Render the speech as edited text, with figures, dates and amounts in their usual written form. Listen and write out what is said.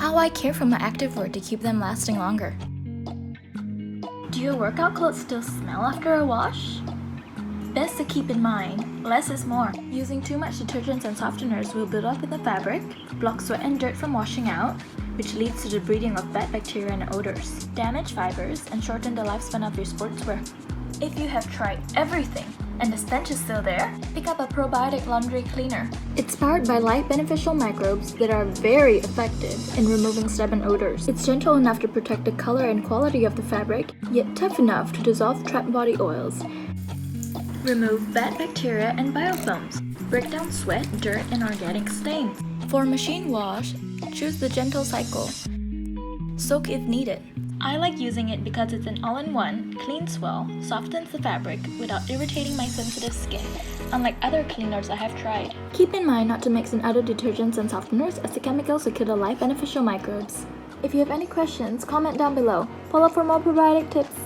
How I care for my activewear to keep them lasting longer. Do your workout clothes still smell after a wash? Best to keep in mind, less is more. Using too much detergents and softeners will build up in the fabric, block sweat and dirt from washing out, which leads to the breeding of bad bacteria and odors, damage fibers, and shorten the lifespan of your sportswear. If you have tried everything and the stench is still there, pick up a probiotic laundry cleaner. It's powered by life beneficial microbes that are very effective in removing stubborn odors. It's gentle enough to protect the color and quality of the fabric, yet tough enough to dissolve trapped body oils. Remove bad bacteria and biofilms. Break down sweat, dirt, and organic stains. For machine wash, choose the gentle cycle. Soak if needed. I like using it because it's an all-in-one, cleans well, softens the fabric without irritating my sensitive skin, unlike other cleaners I have tried. Keep in mind not to mix in other detergents and softeners as the chemicals will kill the life beneficial microbes. If you have any questions, comment down below. Follow for more probiotic tips.